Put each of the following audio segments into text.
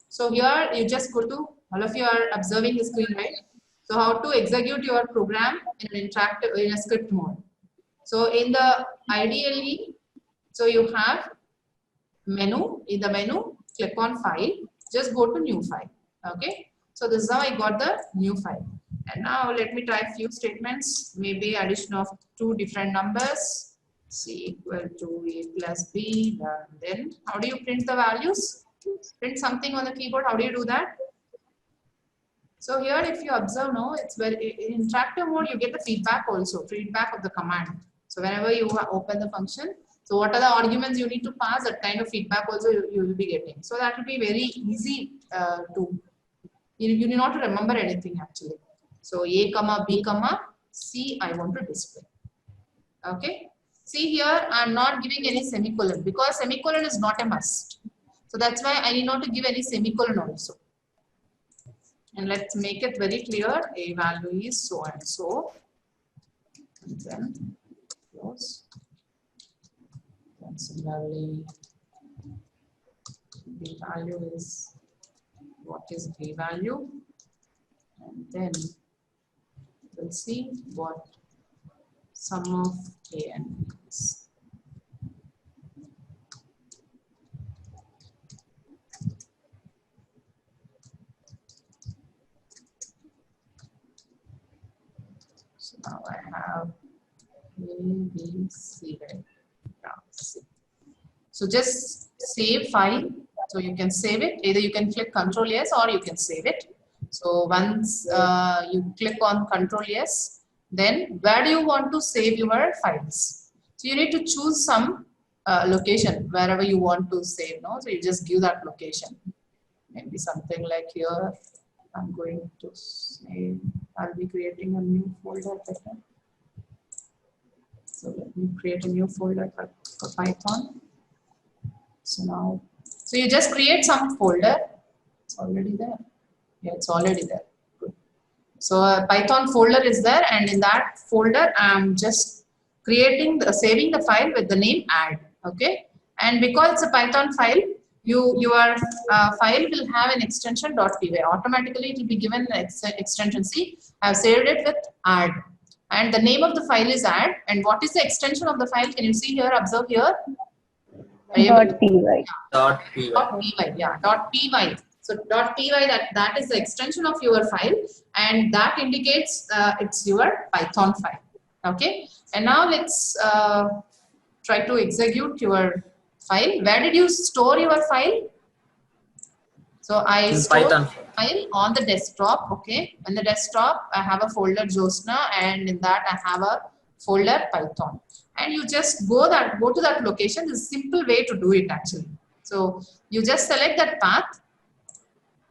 So here you just go to, all of you are observing the screen, right? So how to execute your program in an interactive, in a script mode. So in the ideally, so you have menu, in the menu, click on file, just go to new file. Okay. So this is how I got the new file. And now let me try a few statements, maybe addition of two different numbers, c equal to a plus b, then how do you print the values? Print something on the keyboard, how do you do that? So here if you observe, no, it's very, in interactive mode you get the feedback also, feedback of the command. So whenever you open the function, so what are the arguments you need to pass, that kind of feedback also you will be getting. So that will be very easy you need not to remember anything actually. So a comma b comma c I want to display. Okay. See here I'm not giving any semicolon because semicolon is not a must. So that's why I need not to give any semicolon also. And let's make it very clear, a value is so and so, and then close. And similarly, the value is, what is the value? And then we'll see what sum of a and b is. So now I have A, B, C, right? Yeah, C. So just save file. So you can save it. Either you can click Control yes or you can save it. So once you click on Control yes, then where do you want to save your files? So you need to choose some location wherever you want to save. No, so you just give that location. Maybe something like here. I'm going to save. I'll be creating a new folder. So let me create a new folder for Python. So now, so you just create some folder. It's already there. Yeah, it's already there. Good. So a Python folder is there, and in that folder, I'm just creating saving the file with the name add. Okay, and because it's a Python file, your file will have an extension .py. Automatically, it will be given an extension. See, I've saved it with add, and the name of the file is add. And what is the extension of the file? Can you see here? Observe here. .py. .py. Yeah, .py. So .py, that is the extension of your file, and that indicates it's your Python file. Okay, and now let's try to execute your file. Where did you store your file? So I store file on the desktop. Okay, on the desktop I have a folder Josna, and in that I have a folder Python. And you just go to that location. This is a simple way to do it actually. So you just select that path.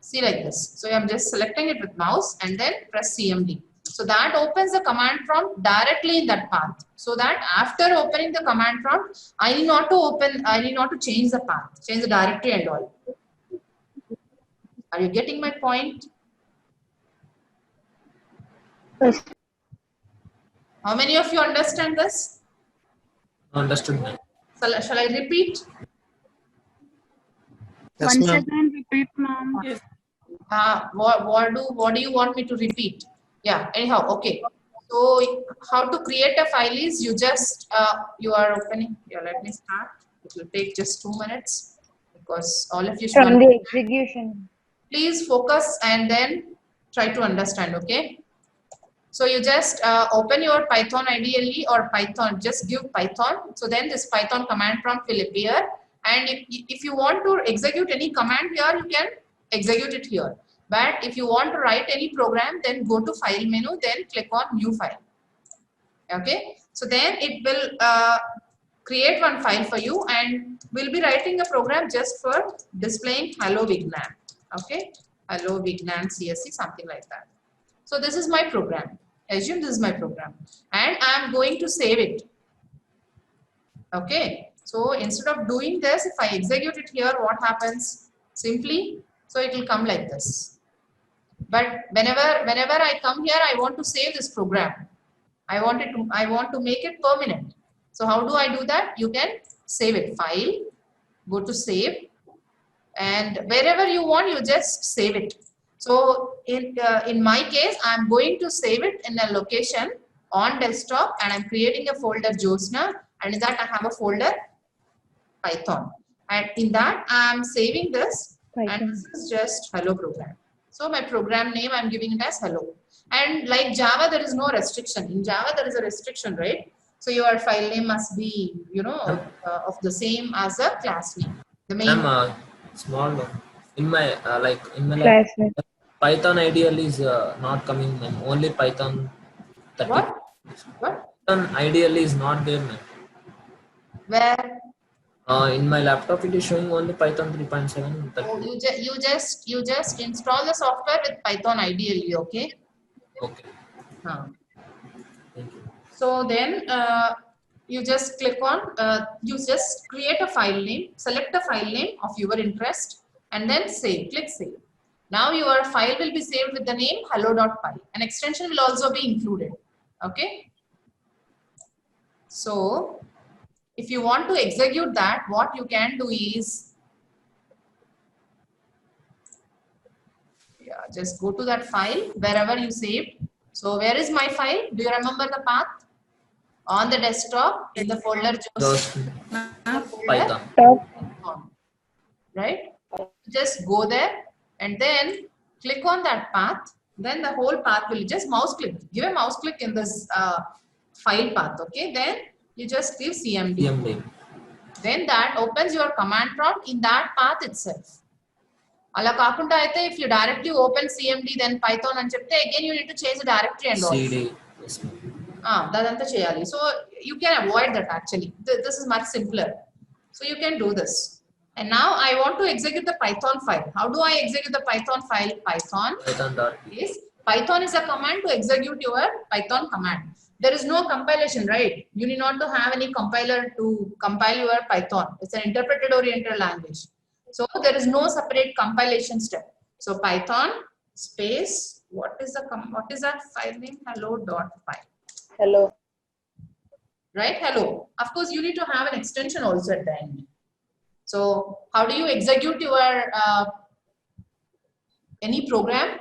See like this. So I'm just selecting it with mouse and then press CMD. So that opens the command prompt directly in that path. So that after opening the command prompt, I need not to change the path, change the directory and all. Are you getting my point? Yes. How many of you understand this? Understood. Shall I repeat? Yes, Once ma'am. again, repeat, ma'am. Yes. What do you want me to repeat? Yeah, anyhow, okay. So how to create a file is you just you are opening. Yeah, let me start. It will take just 2 minutes because all of you should From the execution. please focus and then try to understand. Okay. So you just open your Python ideally, or Python, just give Python. So then this Python command prompt will appear. And if you want to execute any command here, you can execute it here. But if you want to write any program, then go to file menu, then click on new file. Okay. So then it will create one file for you, and we'll be writing a program just for displaying hello Vignan. Okay. Hello Vignan CSC, something like that. So this is my program. Assume this is my program, and I'm going to save it. Okay. So instead of doing this, if I execute it here, what happens? Simply, so it will come like this. But whenever I come here, I want to save this program. I want to make it permanent. So how do I do that? You can save it. File, go to save, and wherever you want, you just save it. So in my case, I'm going to save it in a location on desktop, and I'm creating a folder Jyotsna, and in that I have a folder Python, and in that I'm saving this, and Python. this is just hello program. So my program name I'm giving it as hello. And like Java, there is no restriction. In Java, there is a restriction, right? So your file name must be, of the same as a class name. The main. I'm small one. In my in my Class name. Python IDL is not coming, ma'am. Only Python 30. What? What? Python IDL is not there, ma'am. Where? In my laptop, it is showing only Python 3.7. Oh, you just install the software with Python ideally, okay? Okay. Huh. Thank you. So then you just click on, you just create a file name, select a file name of your interest, and then save, click save. Now your file will be saved with the name hello.py. An extension will also be included, okay? So if you want to execute that, what you can do is, just go to that file wherever you saved. So where is my file? Do you remember the path? On the desktop in the folder Those folder, Python. right? Just go there and then click on that path. Then the whole path will just mouse click. Give a mouse click in this file path. Okay. Then you just give CMD. CMD. Then that opens your command prompt in that path itself. Ala kakunda aithe, if you directly open CMD then Python and chepte, again you need to change the directory and all. CD. Yes, ma'am. Dadanta cheyali. So you can avoid that actually. This is much simpler. So you can do this. And now I want to execute the Python file. How do I execute the Python file? Python is a command to execute your Python command. There is no compilation, right? You need not to have any compiler to compile your Python. It's an interpreted oriented language. So there is no separate compilation step. So Python space, what is that file name? Hello.py. Hello. Right? Hello. Of course, you need to have an extension also at the end. So how do you execute your any program?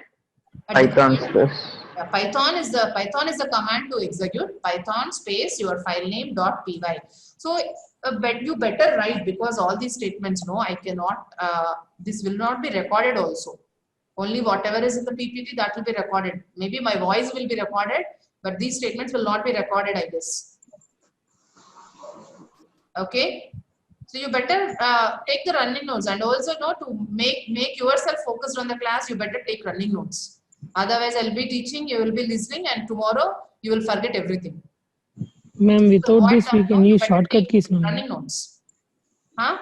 Python space. Python is the command to execute. Python space your file name .py. So you better write, because all these statements, no, I cannot. This will not be recorded also. Only whatever is in the PPT, that will be recorded. Maybe my voice will be recorded, but these statements will not be recorded, I guess. Okay. So you better take the running notes, and also to make yourself focused on the class, you better take running notes. Otherwise, I'll be teaching, you will be listening, and tomorrow you will forget everything. Ma'am, without this we can use shortcut keys, no? Running notes. Huh?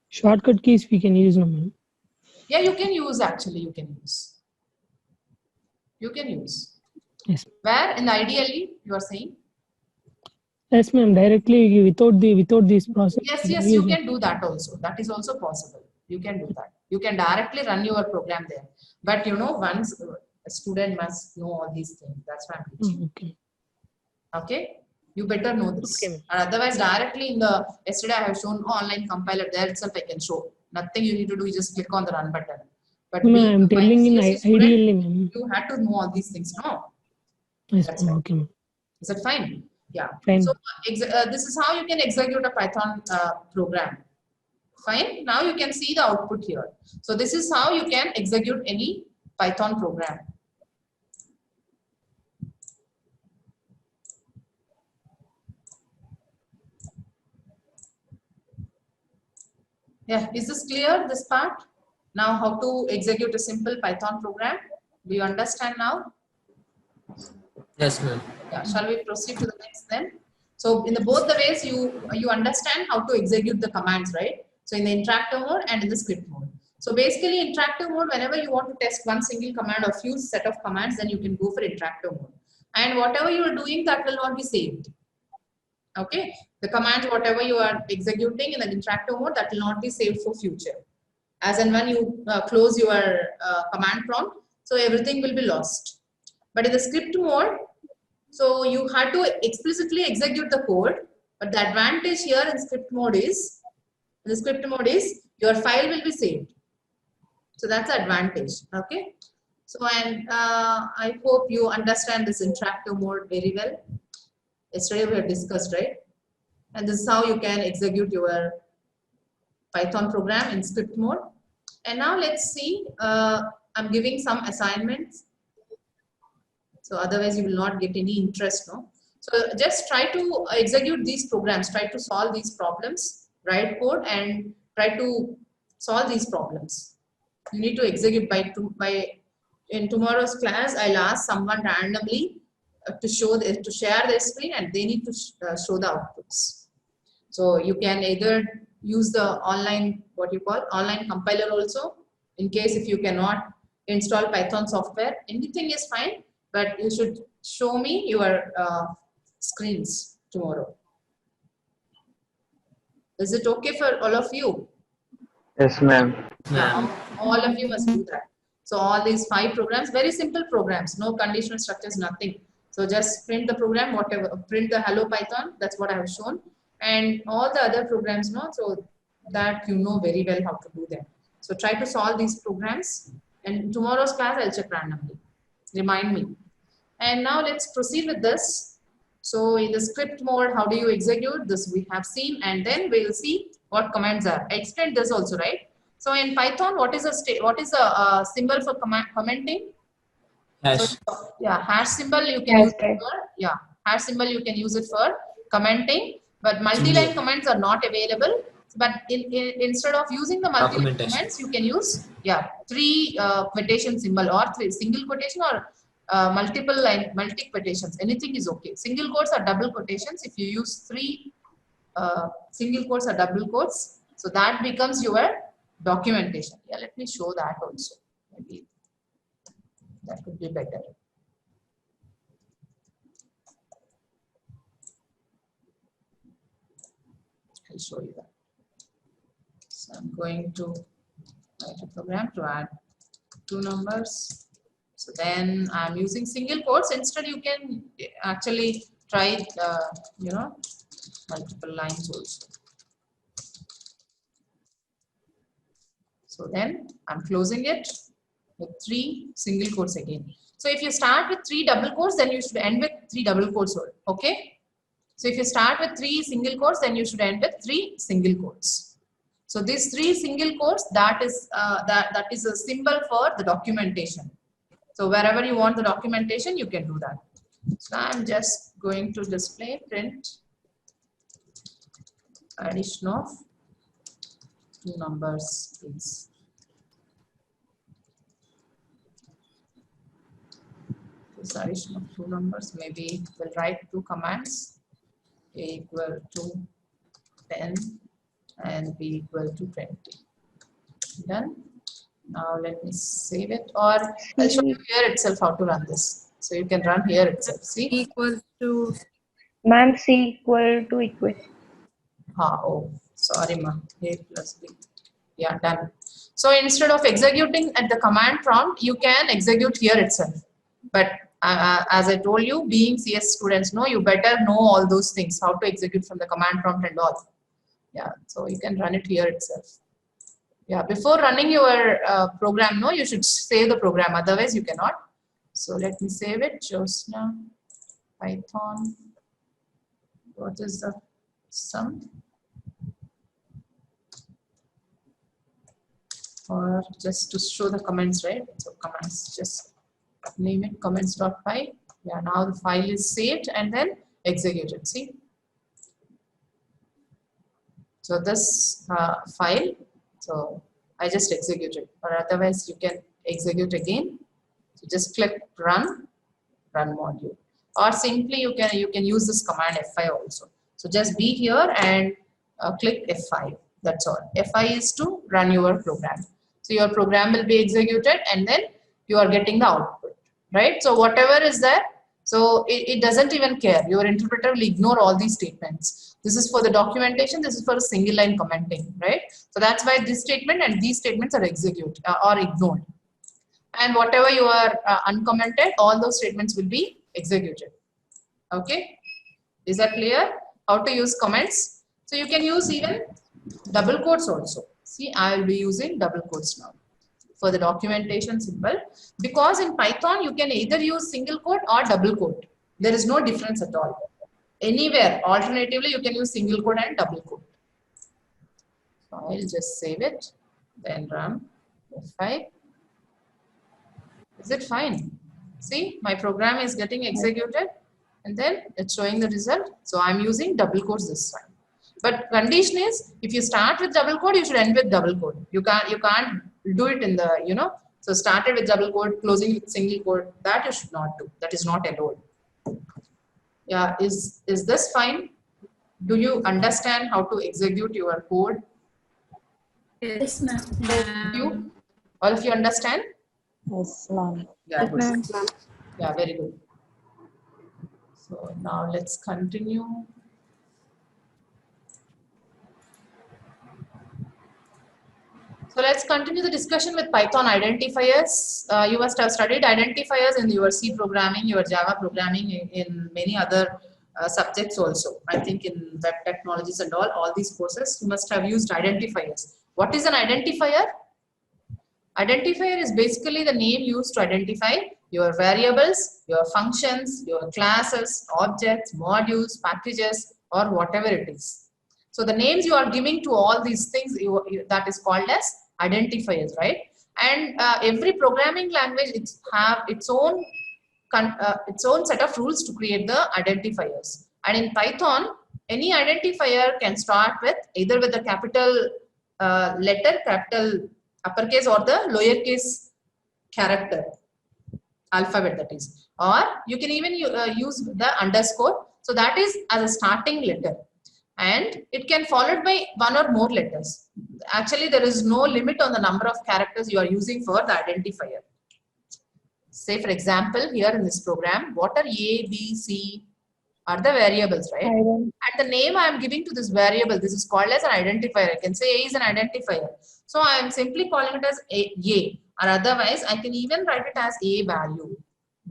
Shortcut keys we can use, no, ma'am? Yeah, you can use actually. You can use. You can use. Yes. Where in the ideally you are saying? Yes, ma'am. Directly without this process. Yes, you can do that also. That is also possible. You can do that. You can directly run your program there. But once a student must know all these things. That's why I'm teaching. Okay. Okay. You better know this. Okay. Otherwise, directly yesterday I have shown online compiler there itself I can show. Nothing you need to do. You just click on the run button. But I'm telling in ideally, ma'am. You had to know all these things, no? Yes, That's ma'am. right. Okay, ma'am. Is that fine? Yeah. Fine. So this is how you can execute a Python program. Fine. Now you can see the output here. So this is how you can execute any Python program. Yeah. Is this clear, this part? Now how to execute a simple Python program? Do you understand now? Yes, ma'am. Yeah. Shall we proceed to the next then? So in both the ways you understand how to execute the commands, right? So in the interactive mode and in the script mode. So basically interactive mode, whenever you want to test one single command or few set of commands, then you can go for interactive mode. And whatever you are doing, that will not be saved. Okay. The commands, whatever you are executing in the interactive mode, that will not be saved for future. As and when you close your command prompt, so everything will be lost. But in the script mode, so you had to explicitly execute the code, but the advantage here in script mode is, your file will be saved. So that's the advantage. Okay. So and I hope you understand this interactive mode very well. Yesterday we have discussed, right? And this is how you can execute your Python program in script mode. And now let's see, I'm giving some assignments. So otherwise you will not get any interest, no? So just try to execute these programs, try to solve these problems, write code and try to solve these problems. You need to execute in tomorrow's class. I'll ask someone randomly to share their screen, and they need to show the outputs. So you can either use the online, what you call online compiler also, in case if you cannot install Python software, anything is fine, but you should show me your screens tomorrow. Is it okay for all of you? Yes, ma'am. Ma'am. All of you must do that. So all these 5 programs, very simple programs, no conditional structures, nothing. So just print the program, whatever, print the hello Python, that's what I have shown. And all the other programs, no, so that you know very well how to do them. So try to solve these programs, and tomorrow's class I'll check randomly. Remind me. And now let's proceed with this. So in the script mode, how do you execute this? We have seen, and then we'll see what commands are. I explained this also, right? So in Python, what is a symbol for commenting? Hash. So, yeah, hash symbol you can use it for, hash symbol you can use it for commenting, but multi-line comments are not available. But instead of using the multi-line comments, you can use 3 quotation symbol or 3 single quotation or multiple line, multi quotations. Anything is okay. Single quotes or double quotations. If you use 3 single quotes or double quotes, so that becomes your documentation. Yeah, let me show that also. Maybe that could be better. I'll show you that. So I'm going to write a program to add 2 numbers. So then I'm using single quotes. Instead, you can actually try, multiple lines also. So then I'm closing it with 3 single quotes again. So if you start with 3 double quotes, then you should end with 3 double quotes. Okay. So if you start with 3 single quotes, then you should end with 3 single quotes. So these 3 single quotes, that is a symbol for the documentation. So wherever you want the documentation, you can do that. So I'm just going to display print addition of 2 numbers, please. This addition of 2 numbers, maybe we'll write 2 commands. A equal to 10 and B equal to 20. Done. Now let me save it, or I'll show you here itself how to run this. So you can run here itself. See? Equals to. Ma'am, C equal to equation. Oh, sorry, ma. A plus B. Yeah, done. So instead of executing at the command prompt, you can execute here itself. But as I told you, being CS students, you better know all those things, how to execute from the command prompt and all. Yeah, so you can run it here itself. Yeah, before running your program, you should save the program, otherwise you cannot. So let me save it. Josna, Python. What is the sum? Or just to show the comments, right? So comments, just name it comments.py. Yeah, now the file is saved and then executed. See? So this file, so I just executed, or otherwise you can execute again. So just click run module, or simply you can use this command F5 also. So just be here and click F5. That's all. F5 is to run your program. So your program will be executed and then you are getting the output, right? So whatever is there, so it doesn't even care. Your interpreter will ignore all these statements. This is for the documentation. This is for a single line commenting, right? So that's why this statement and these statements are executed or ignored. And whatever you are uncommented, all those statements will be executed. Okay? Is that clear? How to use comments? So you can use even double quotes also. See, I will be using double quotes now. for the documentation symbol, because in Python you can either use single quote or double quote. There is no difference at all. Anywhere, alternatively, you can use single quote and double quote. So I'll just save it, then run F5. Is it fine? See, my program is getting executed and then it's showing the result. So I'm using double quotes this time. But condition is, if you start with double quote, you should end with double quote. You can't do it in the, so started with double quote, closing with single quote. That you should not do. That is not allowed. Yeah, is this fine? Do you understand how to execute your code? Yes, ma'am. You, all of you understand? Yes, ma'am. Yeah, Yes, ma'am. yeah, very good. So now let's continue. So let's continue the discussion with Python identifiers. You must have studied identifiers in your C programming, your Java programming, in many other subjects also. I think in web technologies and all these courses, you must have used identifiers. What is an identifier? Identifier is basically the name used to identify your variables, your functions, your classes, objects, modules, packages, or whatever it is. So the names you are giving to all these things, that is called as identifiers, right? And every programming language have its own set of rules to create the identifiers. And in Python, any identifier can start with either with the capital letter, capital uppercase, or the lowercase character, alphabet that is. Or you can even use the underscore. So that is as a starting letter. And it can followed by one or more letters. Actually, there is no limit on the number of characters you are using for the identifier. Say, for example, here in this program, what are A, B, C are the variables, right? And the name I am giving to this variable, this is called as an identifier. I can say A is an identifier. So I am simply calling it as A, or otherwise I can even write it as A value,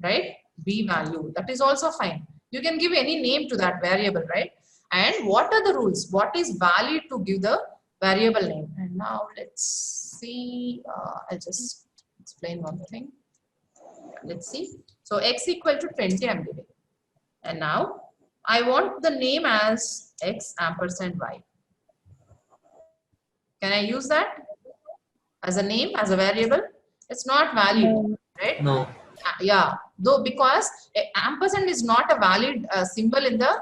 right? B value. That is also fine. You can give any name to that variable, right? And what are the rules? What is valid to give the variable name? And now let's see. I'll just explain one thing. Let's see. So x equal to 20 I'm giving. And now I want the name as x ampersand y. Can I use that as a name, as a variable? It's not valid, right? No. Yeah, though, because ampersand is not a valid symbol in the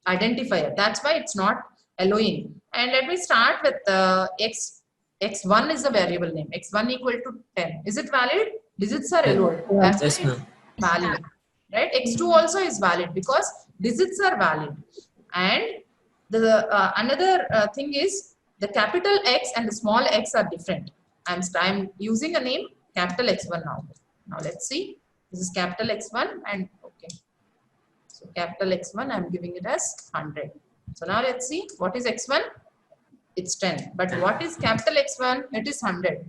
identifier. That's why it's not allowing. And let me start with x1 is the variable name. x1 equal to 10. Is it valid? Digits are allowed. That's Yes, why it's ma'am. valid. Right? x2 also is valid because digits are valid. And the another thing is the capital X and the small x are different. I'm using a name capital X1 now. Now let's see. This is capital X1 and okay. So capital X1, I'm giving it as 100. So now let's see what is X1. It's 10. But what is capital X1? It is 100.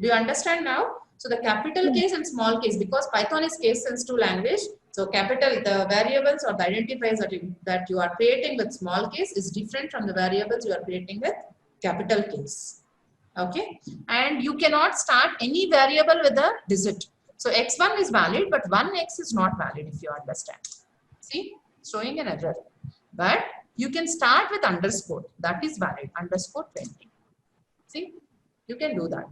Do you understand now? So the capital case and small case, because Python is case sensitive language. So capital, the variables or the identifiers that you are creating with small case is different from the variables you are creating with capital case. Okay. And you cannot start any variable with a digit. So X1 is valid, but 1x is not valid if you understand. See, showing an error. But you can start with underscore. That is valid. Underscore 20. See, you can do that.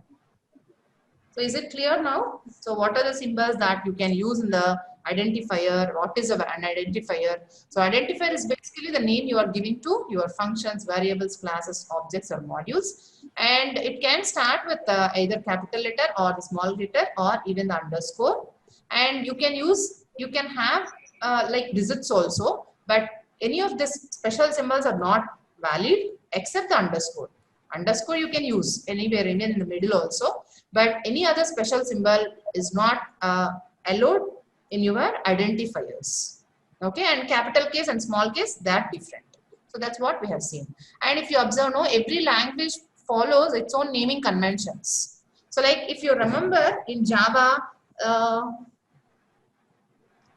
So is it clear now? So what are the symbols that you can use in the identifier? What is an identifier? So identifier is basically the name you are giving to your functions, variables, classes, objects, or modules. And it can start with either capital letter or the small letter or even the underscore. And you can have like digits also, but any of these special symbols are not valid except the underscore. Underscore you can use anywhere, even in the middle also, but any other special symbol is not allowed in your identifiers. Okay, and capital case and small case, that different. So that's what we have seen. And if you observe, no, every language follows its own naming conventions. So like if you remember in Java,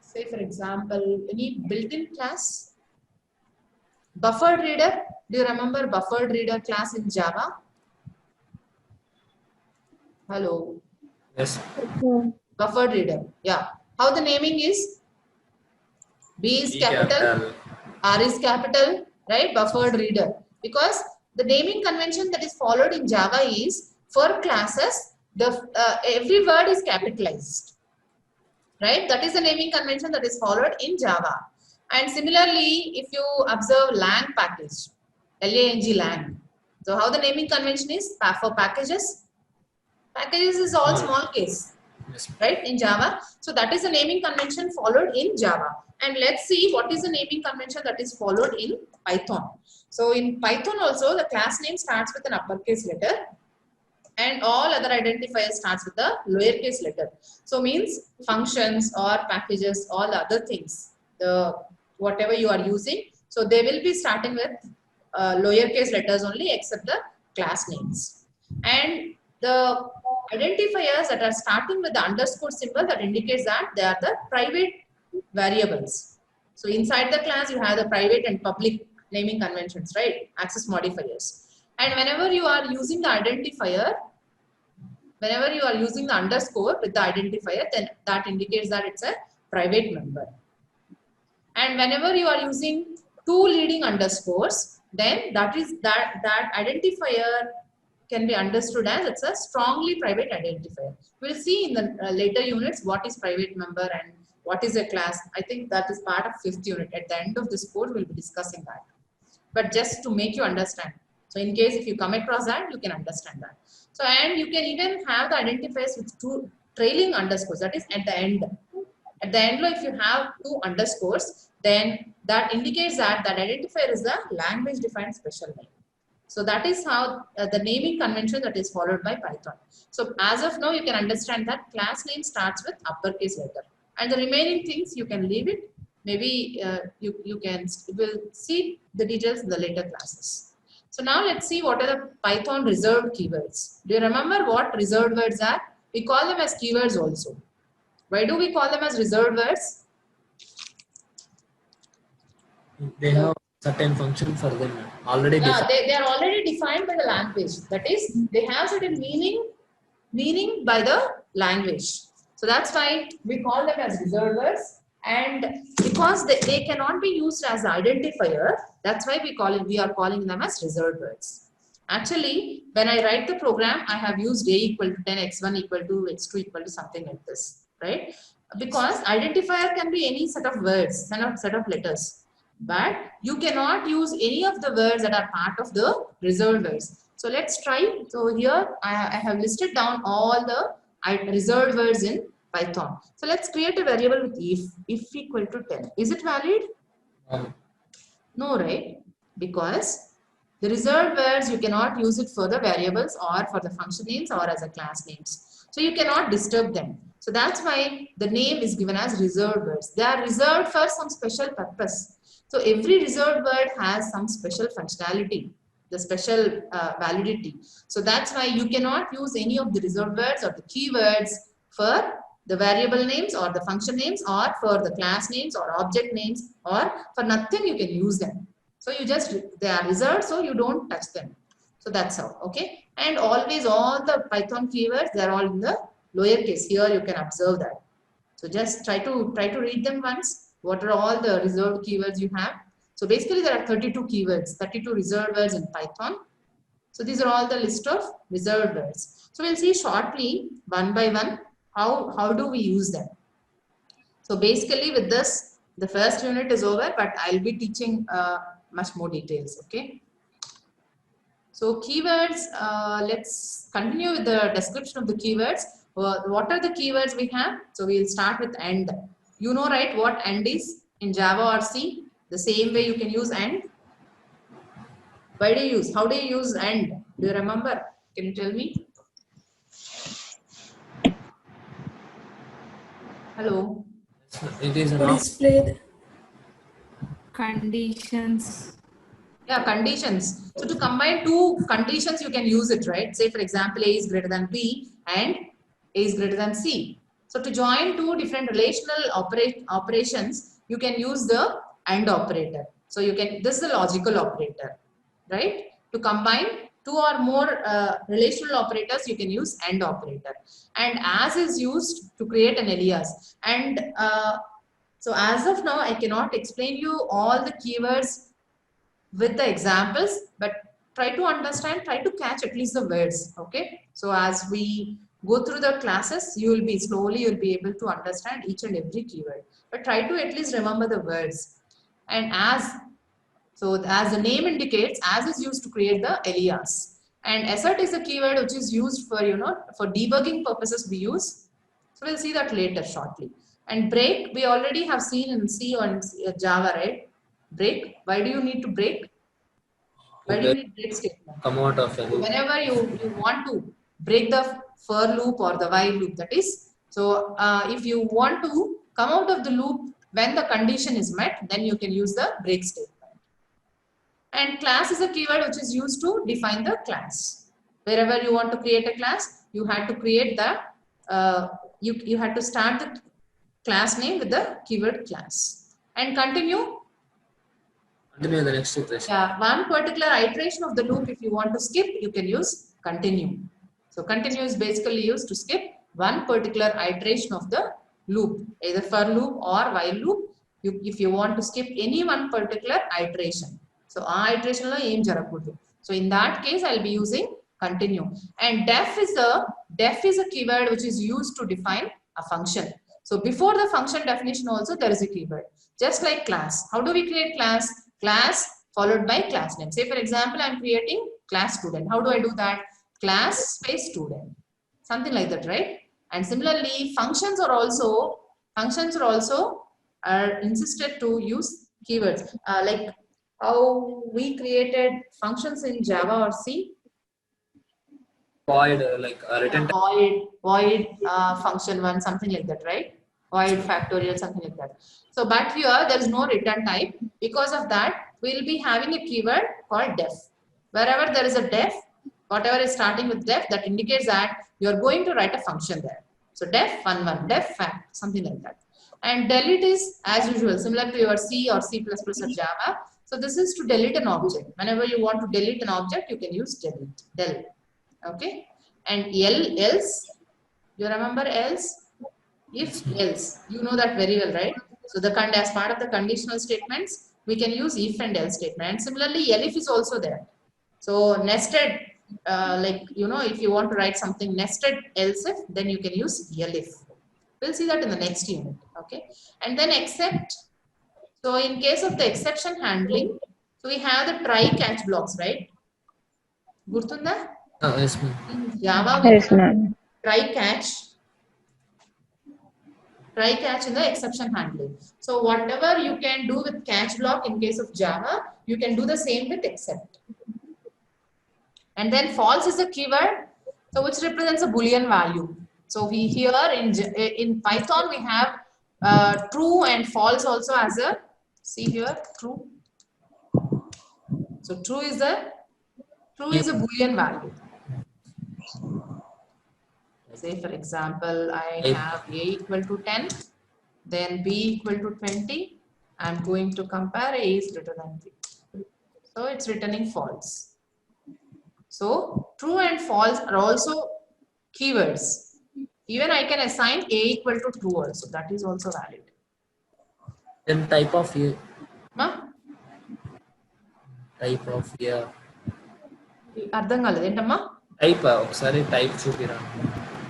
say for example, any built-in class, buffered reader. Do you remember buffered reader class in Java? Hello. Yes. Buffered reader. Yeah. How the naming is? B is B capital, R is capital, right? Buffered reader. Because the naming convention that is followed in Java is for classes, every word is capitalized, right? That is the naming convention that is followed in Java. And similarly, if you observe lang package, L-A-N-G lang. So how the naming convention is for packages? Packages is all small case, Yes. right, in Java. So that is the naming convention followed in Java. And let's see what is the naming convention that is followed in Python. So in Python also, the class name starts with an uppercase letter and all other identifiers starts with a lowercase letter. So means functions or packages, all other things, the whatever you are using. So they will be starting with lowercase letters only except the class names. And the identifiers that are starting with the underscore symbol that indicates that they are the private variables. So inside the class you have the private and public naming conventions, right? Access modifiers. And whenever you are using the identifier, whenever you are using the underscore with the identifier, then that indicates that it's a private member. And whenever you are using two leading underscores, then that identifier can be understood as it's a strongly private identifier. We'll see in the later units what is private member and what is a class. I think that is part of 5th unit. At the end of this course, we'll be discussing that. But just to make you understand. So in case if you come across that, you can understand that. So and you can even have the identifiers with two trailing underscores, that is at the end. At the end, if you have two underscores, then that indicates that that identifier is a language defined special name. So that is how the naming convention that is followed by Python. So as of now, you can understand that class name starts with uppercase letter. And the remaining things you can leave it. Maybe you will see the details in the later classes. So now let's see what are the Python reserved keywords. Do you remember what reserved words are? We call them as keywords also. Why do we call them as reserved words? They have certain function for them already defined. They are already defined by the language. That is, they have certain meaning by the language. So that's why we call them as reserved words. And because they cannot be used as identifier, that's why we are calling them as reserved words. Actually, when I write the program, I have used a equal to 10, x1 equal to x2 equal to something like this, right? Because identifier can be any set of words, set of letters. But you cannot use any of the words that are part of the reserved words. So let's try. So here I have listed down all the reserved words in Python. So let's create a variable with if equal to 10. Is it valid? No, right? Because the reserved words, you cannot use it for the variables or for the function names or as a class names. So you cannot disturb them. So that's why the name is given as reserved words. They are reserved for some special purpose. So every reserved word has some special functionality, the special validity. So that's why you cannot use any of the reserved words or the keywords for the variable names or the function names or for the class names or object names, or for nothing you can use them. So they are reserved, so you don't touch them. So that's how, okay. And always all the Python keywords, they're all in the lowercase. Here you can observe that. So just try to read them once. What are all the reserved keywords you have? So basically there are 32 keywords, 32 reserved words in Python. So these are all the list of reserved words. So we'll see shortly, one by one, how do we use them. So basically with this, the first unit is over, but I'll be teaching much more details, okay? So keywords, let's continue with the description of the keywords. What are the keywords we have? So we'll start with AND. You know, right, what AND is in Java or C? The same way you can use AND. Why do you use? How do you use AND? Do you remember? Can you tell me? Hello. It is To not. display the conditions. Yeah, conditions. So to combine two conditions, you can use it, right? Say for example, A is greater than B and A is greater than C. So to join two different relational operations, you can use the AND operator. So you can, this is a logical operator, right? To combine two or more relational operators, you can use AND operator. And as is used to create an alias. And so as of now, I cannot explain you all the keywords with the examples, but try to understand, try to catch at least the words. Okay. So as we go through the classes, you'll be able to understand each and every keyword, but try to at least remember the words. And as the name indicates, as is used to create the alias. And assert is a keyword which is used for, for debugging purposes we use. So we'll see that later shortly. And break, we already have seen in C or in Java, right? Break. Why do you need to break? Why do you need break statement? Come out of a loop. Whenever you want to break the for loop or the while loop, that is. So if you want to come out of the loop when the condition is met, then you can use the break statement. And class is a keyword which is used to define the class. Wherever you want to create a class, you had to create the, you had to start the class name with the keyword class. And continue. Continue the next iteration. Yeah, one particular iteration of the loop, if you want to skip, you can use continue. So continue is basically used to skip one particular iteration of the loop, either for loop or while loop. If you want to skip any one particular iteration. So iteration lo em jarakudu. So in that case, I'll be using continue. And def is a keyword which is used to define a function. So before the function definition also there is a keyword. Just like class. How do we create class? Class followed by class name. Say for example, I'm creating class student. How do I do that? Class space student. Something like that, right? And similarly, functions are also insisted to use keywords. Like how we created functions in Java or C. Void, like a written Void function one, something like that, right? Void factorial, something like that. So, but here there is no return type. Because of that, we will be having a keyword called def. Wherever there is a def, whatever is starting with def, that indicates that you are going to write a function there. So def one, def fact, something like that. And delete is as usual, similar to your C or C++ or Java. So this is to delete an object. Whenever you want to delete an object, you can use delete, del. Okay. And else, you remember else? If else, you know that very well, right? So the as part of the conditional statements, we can use if and else statement. And similarly, elif is also there. So nested, if you want to write something nested else if, then you can use elif. We'll see that in the next unit. Okay. And then except. So in case of the exception handling, so we have the try catch blocks, right? Gurtunda? yes, ma'am. In Java, we Yes, have ma'am. try catch in the exception handling. So whatever you can do with catch block in case of Java, you can do the same with except. And then false is a keyword, so which represents a Boolean value. So we here in Python we have true and false also as a, see here, true. So true is a Boolean value. Say for example, I have A equal to 10, then B equal to 20. I'm going to compare A is greater than B. So it's returning false. So true and false are also keywords. Even I can assign A equal to true also. That is also valid. Then type of year. Ma? Type of year. అర్థం కాలేదు ఏంటమ్మా? Type ఒకసారి type చూపిరా.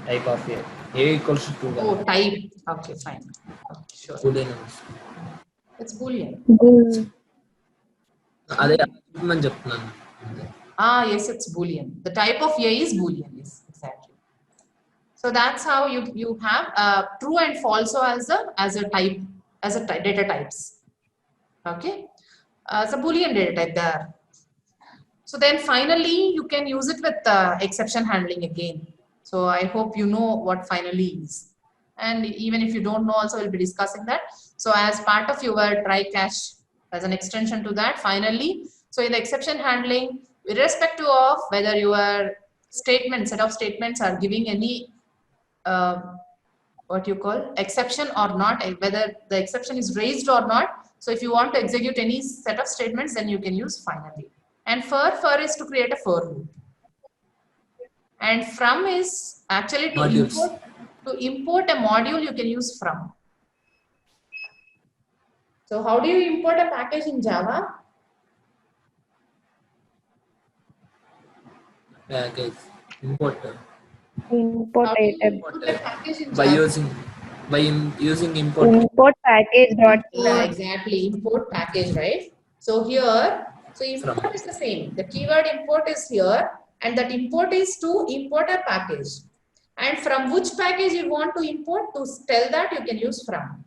Type of year. A equals to 2. Oh, type. Okay, fine. Okay, sure. Boolean. It's Boolean. అదే చూపమని చెప్తున్నాను. Yes, it's Boolean. The type of A is Boolean. Yes, exactly. So that's how you have true and false as a type, data types. Okay. It's a Boolean data type there. So then finally you can use it with exception handling again. So I hope you know what finally is. And even if you don't know also, we'll be discussing that. So as part of your try catch, as an extension to that, finally, so in the exception handling, irrespective of whether your set of statements are giving any what you call exception or not, whether the exception is raised or not. So if you want to execute any set of statements, then you can use finally. And for is to create a for loop. And from is actually to Modules. import a module, you can use from. So how do you import a package in Java? Package import Import How do you item. import a package in by Java? using import. Import package dot Yeah, exactly. Import package, right? So here, so import is the same. The keyword import is here, and that import is to import a package. And from which package you want to import, to tell that you can use from.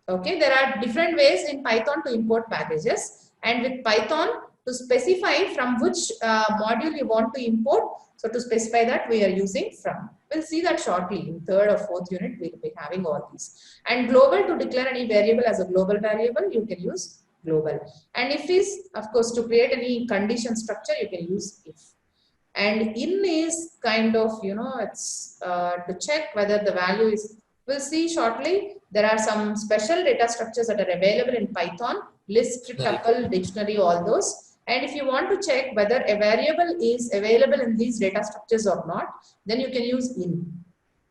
Okay, there are different ways in Python to import packages, and with Python to specify from which module you want to import. So to specify that, we are using from. We'll see that shortly in third or fourth unit. We'll be having all these. And global, to declare any variable as a global variable, you can use global. And if is, of course, to create any condition structure, you can use if. And in is kind of, you know, it's to check whether the value is. We'll see shortly. There are some special data structures that are available in Python, list, tuple, dictionary, all those. And if you want to check whether a variable is available in these data structures or not, then you can use in.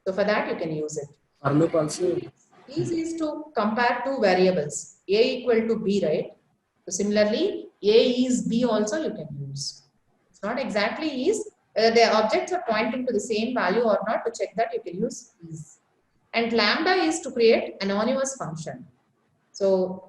So for that, you can use it. For loop also. Is to compare two variables, A equal to B, right? So similarly, A is B also you can use. It's not exactly is, whether the objects are pointing to the same value or not. To check that, you can use is. And lambda is to create anonymous function. So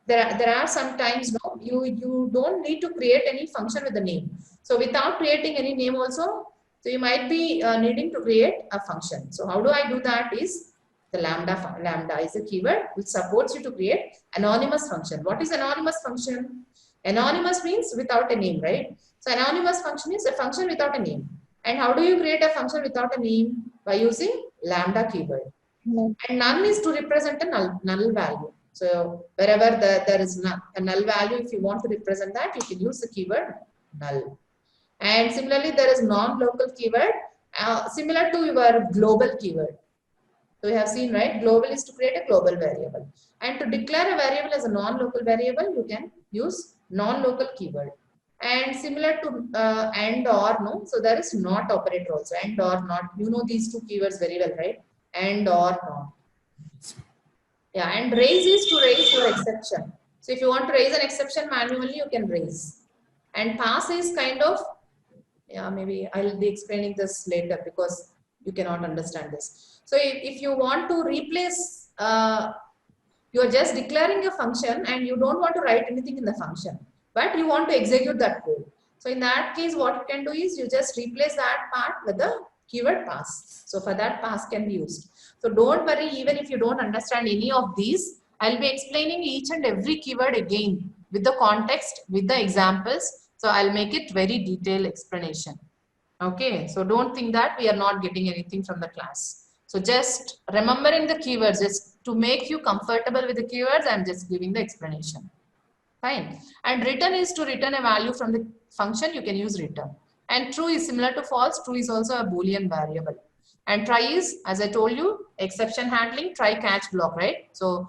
there are sometimes you don't need to create any function with the name. So without creating any name also, so you might be needing to create a function. So how do I do that is the lambda is a keyword which supports you to create anonymous function. What is anonymous function? Anonymous means without a name, right? So anonymous function is a function without a name. And how do you create a function without a name? By using lambda keyword. And none is to represent a null value. So wherever there is a null value, if you want to represent that, you can use the keyword null. And similarly, there is non-local keyword, similar to your global keyword. So we have seen, right? Global is to create a global variable. And to declare a variable as a non-local variable, you can use non-local keyword. And similar to and or, no, so there is not operator also, and or not. You know these two keywords very well, right? And or not. Yeah, and raise is to raise your exception. So if you want to raise an exception manually, you can raise. And pass is kind of, yeah, maybe I'll be explaining this later because you cannot understand this. So if you want to replace, you are just declaring a function and you don't want to write anything in the function, but you want to execute that code. So in that case, what you can do is you just replace that part with the keyword pass. So for that, pass can be used. So don't worry, even if you don't understand any of these, I'll be explaining each and every keyword again with the context, with the examples. So I'll make it very detailed explanation. Okay, so don't think that we are not getting anything from the class. So just remembering the keywords, just to make you comfortable with the keywords, I'm just giving the explanation. Fine. And return is to return a value from the function, you can use return. And true is similar to false, true is also a Boolean variable. And try is, as I told you, exception handling, try catch block, right? So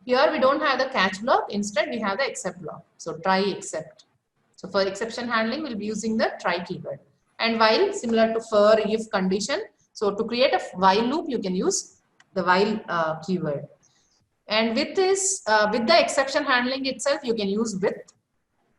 here we don't have the catch block, instead we have the except block. So try except. So for exception handling, we'll be using the try keyword. And while, similar to for, if condition. So to create a while loop, you can use the while keyword. And with this, with the exception handling itself, you can use with,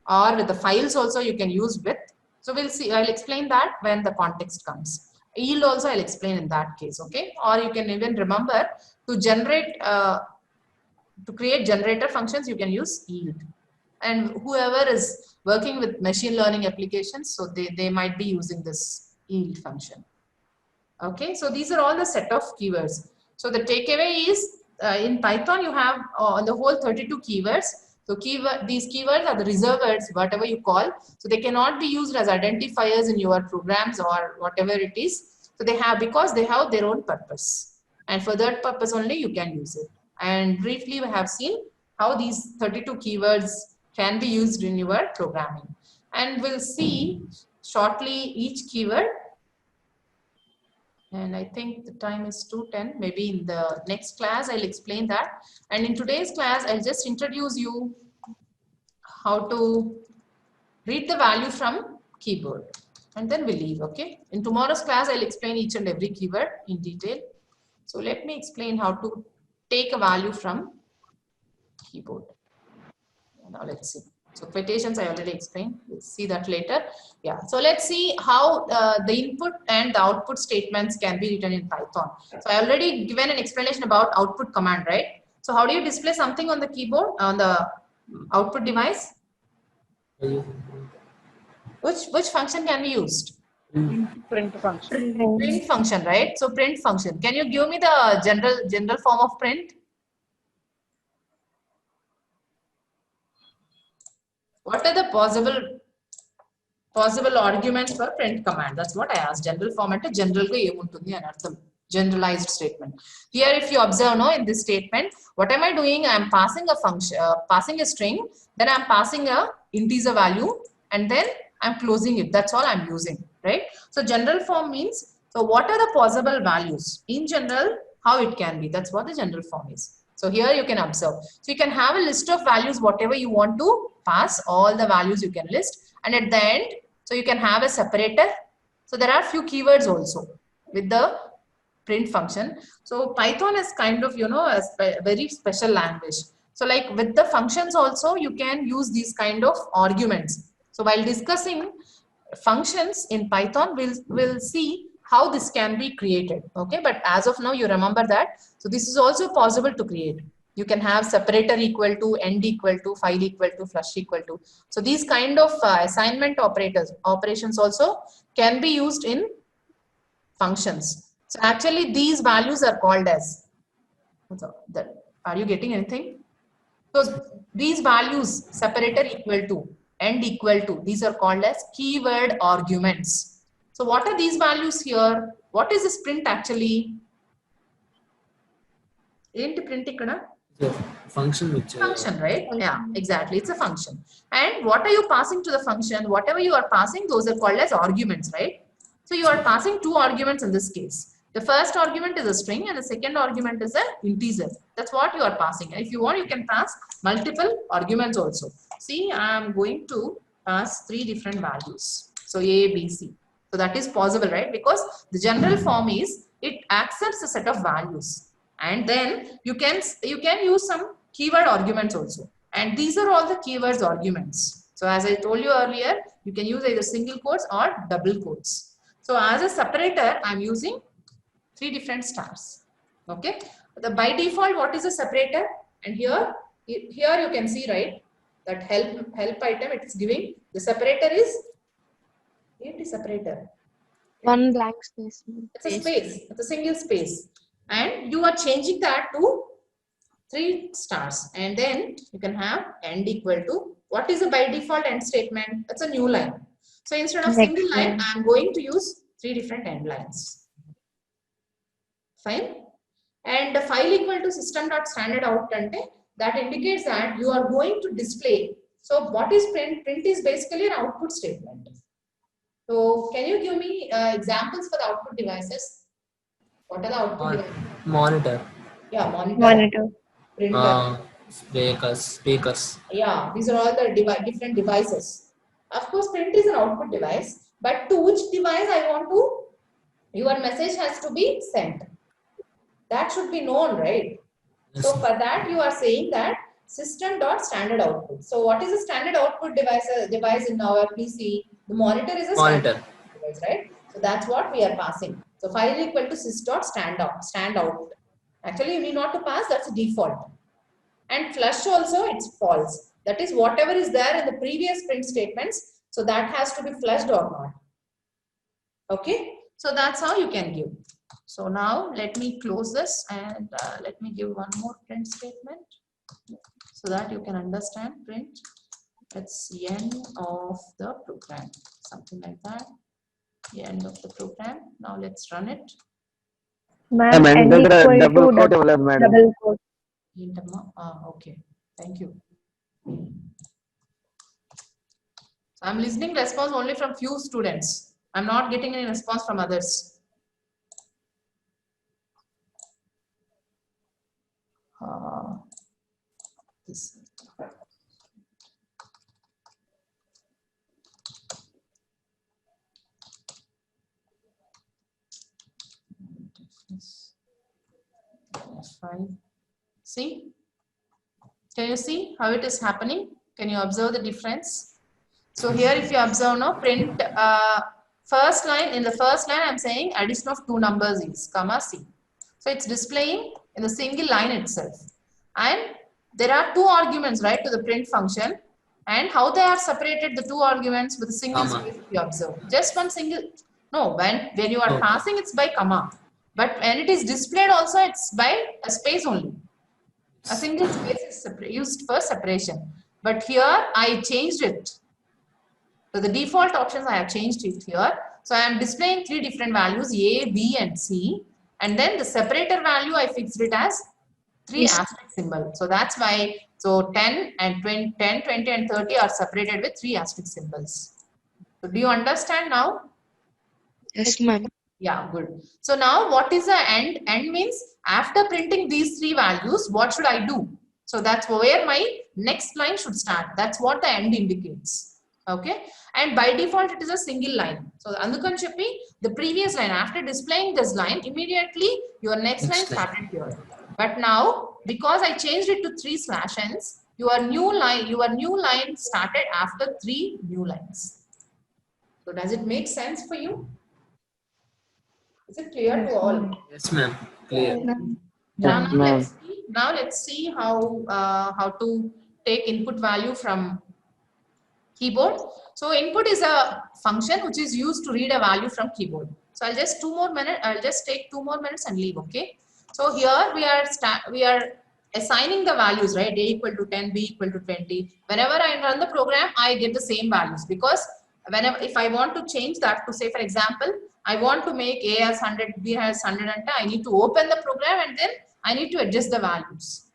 or with the files also you can use with. So we'll see, I'll explain that when the context comes. Yield also I'll explain in that case, okay? Or you can even remember to generate, to create generator functions, you can use yield. And whoever is working with machine learning applications, so they might be using this yield function. Okay, so these are all the set of keywords. So the takeaway is in Python, you have on the whole 32 keywords. So these keywords are the reserved words, whatever you call. So they cannot be used as identifiers in your programs or whatever it is. So they have, because they have their own purpose. And for that purpose only you can use it. And briefly we have seen how these 32 keywords can be used in your programming. And we'll see shortly each keyword. And I think the time is 2:10. Maybe in the next class, I'll explain that. And in today's class, I'll just introduce you how to read the value from keyboard. and then we'll leave. Okay. In tomorrow's class, I'll explain each and every keyword in detail. So let me explain how to take a value from keyboard. Now let's see. So quotations I already explained. We'll see that later. Yeah. So let's see how the input and the output statements can be written in Python. So I already given an explanation about output command, right? So how do you display something on the keyboard, on the output device? Which function can be used? Print function. Print function, right? So print function. Can you give me the general form of print? What are the possible arguments for print command? That's what I asked. General format general ga emuntundi ani artham. Generalized statement. Here, if you observe, no, in this statement, what am I doing? I am passing a function, passing a string, then I am passing a integer value, and then I'm closing it. That's all I'm using, right? So general form means, so what are the possible values? In general, how it can be. That's what the general form is. So here you can observe. So you can have a list of values, whatever you want to pass, all the values you can list. And at the end, so you can have a separator. So there are few keywords also with the print function. So Python is kind of, you know, a very special language. So like with the functions also, you can use these kind of arguments. So while discussing functions in Python, we'll see how this can be created. Okay, but as of now, you remember that. So this is also possible to create. You can have separator equal to, end equal to, file equal to, flush equal to. So these kind of assignment operations also can be used in functions. So actually these values are called as, are you getting anything? So these values, separator equal to, end equal to, these are called as keyword arguments. So what are these values here? What is this print actually? Print function which function, right? Yeah, exactly. It's a function. And what are you passing to the function? Whatever you are passing, those are called as arguments, right? So you are passing two arguments in this case. The first argument is a string and the second argument is an integer. That's what you are passing. And if you want, you can pass multiple arguments also. See, I am going to pass three different values. So A, B, C. So that is possible, right? Because the general form is it accepts a set of values. And then you can use some keyword arguments also. And these are all the keywords arguments. So as I told you earlier, you can use either single quotes or double quotes. So as a separator, I'm using three different stars. Okay. By default, what is a separator? And here you can see, right, that help item it is giving. The separator is separator. One blank space. It's a space. It's a single space. And you are changing that to 3 stars. And then you can have end equal to, what is a by default end statement? It's a new line. So instead of single line, I am going to use 3 different end lines. Fine. And the file equal to system.standardout, that indicates that you are going to display. So what is print? Print is basically an output statement. So can you give me examples for the output devices? What are the output devices? Monitor. Yeah, Monitor. Printer. Speakers. Yeah, these are all the different devices. Of course, print is an output device, but to which device I want to, your message has to be sent. That should be known, right? Yes. So for that, you are saying that system.standardoutput. So what is a standard output device in our PC? The monitor is a standard device, right? So that's what we are passing. So file equal to sys.standout. Actually, you need not to pass, that's a default. And flush also, it's false. That is whatever is there in the previous print statements. So that has to be flushed or not. Okay. So that's how you can give. So now let me close this and let me give one more print statement so that you can understand print. It's end of the program, something like that. The end of the program. Now let's run it. Ma'am, n equal double to quote madam. double quote. Okay, thank you. So I'm listening response only from few students. I'm not getting any response from others. This. F5. See? Can you see how it is happening? Can you observe the difference? So here if you observe now, print first line, in the first line I'm saying addition of two numbers is, comma C. So it's displaying in the single line itself. And there are two arguments, right, to the print function. And how they are separated, the two arguments with a single Comma. space if you observe. Just one single, no, when you are Okay. passing it's by comma. But when it is displayed also it's by a space only. A single space is used for separation. But here I changed it. So the default options I have changed it here. So I am displaying three different values A, B and C. And then the separator value I fixed it as 3 asterisk symbol. So that's why, so 10 and 20, 10, 20 and 30 are separated with 3 asterisk symbols. So do you understand now? Yes, ma'am. Yeah, good. So now what is the end? End means after printing these three values, what should I do? So that's where my next line should start. That's what the end indicates. Okay. And by default, it is a single line. So andukani cheppi, the previous line, after displaying this line, immediately your next line started here. But now, because I changed it to 3 slash ends, your new line started after 3 new lines. So does it make sense for you? Is it clear to all? Yes, ma'am. Clear. Now let's see how to take input value from keyboard. So input is a function which is used to read a value from keyboard. So I'll just take 2 more minutes and leave. Okay. So here we are assigning the values, right? A equal to 10, B equal to 20. Whenever I run the program, I get the same values, because if I want to change that to, say for example, I want to make A as 100, B as 100, and I need to open the program and then I need to adjust the values.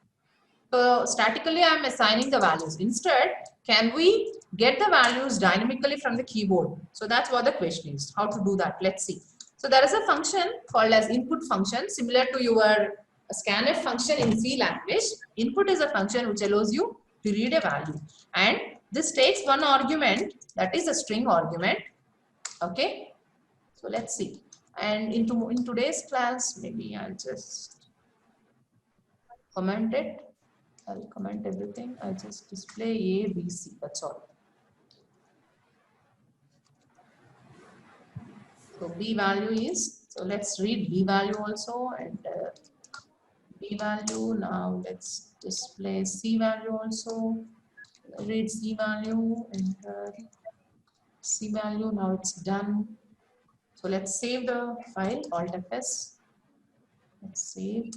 So statically I am assigning the values. Instead, can we get the values dynamically from the keyboard? So that's what the question is. How to do that? Let's see. So there is a function called as input function, similar to your scanf function in C language. Input is a function which allows you to read a value, and this takes one argument, that is a string argument. Okay. So let's see. And in today's class, maybe I'll just comment it. I'll comment everything. I'll just display A, B, C. That's all. So B value is, so let's read B value also, and B value. Now let's display C value also. Read C value, and C value. Now it's done. So let's save the file, Alt Fs. Let's save.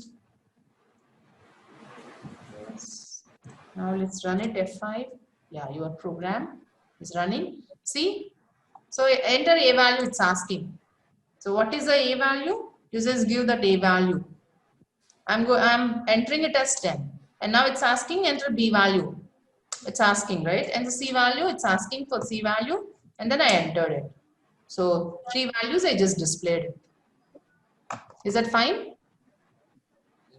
Yes. Now let's run it, F5. Yeah, your program is running. See? So enter A value, it's asking. So what is the A value? You just give that A value. I'm entering it as 10. And now it's asking enter B value. It's asking, right? And the C value, it's asking for C value. And then I entered it. So 3 values, I just displayed it. Is that fine?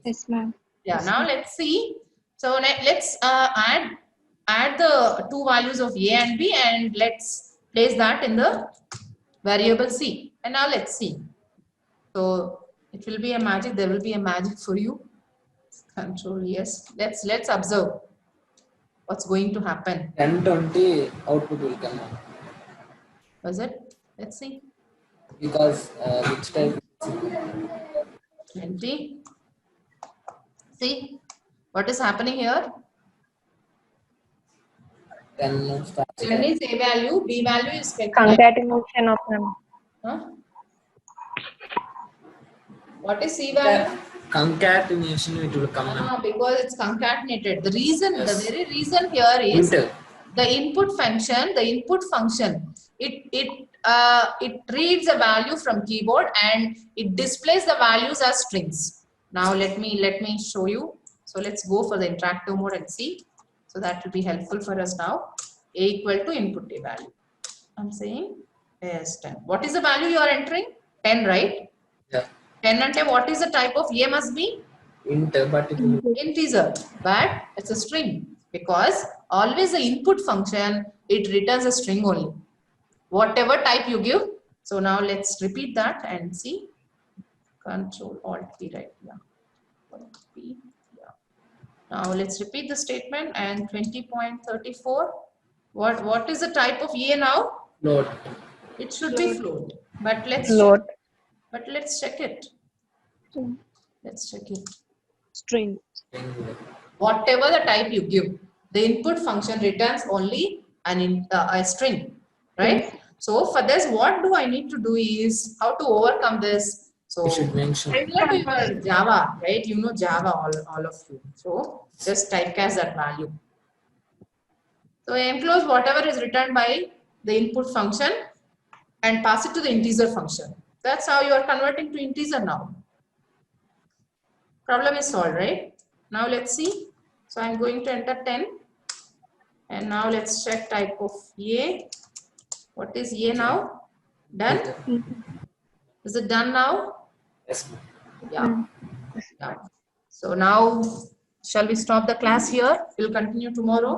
Yes, ma'am. Yeah, now let's see. So let's add the 2 values of A and B, and let's place that in the variable C. And now let's see. So it will be a magic. There will be a magic for you. Control yes. Let's observe what's going to happen. 10, 20 output will come out. Was it? Let's see. Because which type? 20. See what is happening here? 10 starts. 10 is A value, B value is Concatenation of them. huh? What is C value? Concatenation it will come out. Because it's concatenated. The reason, Yes. the very reason here is Enter. the input function. It reads a value from keyboard and it displays the values as strings. Now let me show you. So let's go for the interactive mode and see. So that will be helpful for us now. A equal to input A value. I'm saying yes 10. What is the value you are entering? 10, right? Yeah. 10 and what is the type of A must be? Enter, but it will Integer, but it's a string, because always the input function, it returns a string only, whatever type you give. So now let's repeat that and see. Control Alt P, right? Yeah. Alt P. Yeah. Now let's repeat the statement and 20.34. What is the type of EA now? Float. It should be float. But let's Float. check it. Let's check it. String. Whatever the type you give, the input function returns only a string, right? So for this, what do I need to do is how to overcome this. So You should mention. similar to your Java, right? You know Java, all of you. So just typecast that value. So enclose whatever is returned by the input function and pass it to the integer function. That's how you are converting to integer now. Problem is solved, right? Now let's see. So I'm going to enter 10. And now let's check type of EA. What is EA now? Done? Is it done now? Yes, ma'am. Yeah. Yeah. So now, shall we stop the class here? We'll continue tomorrow.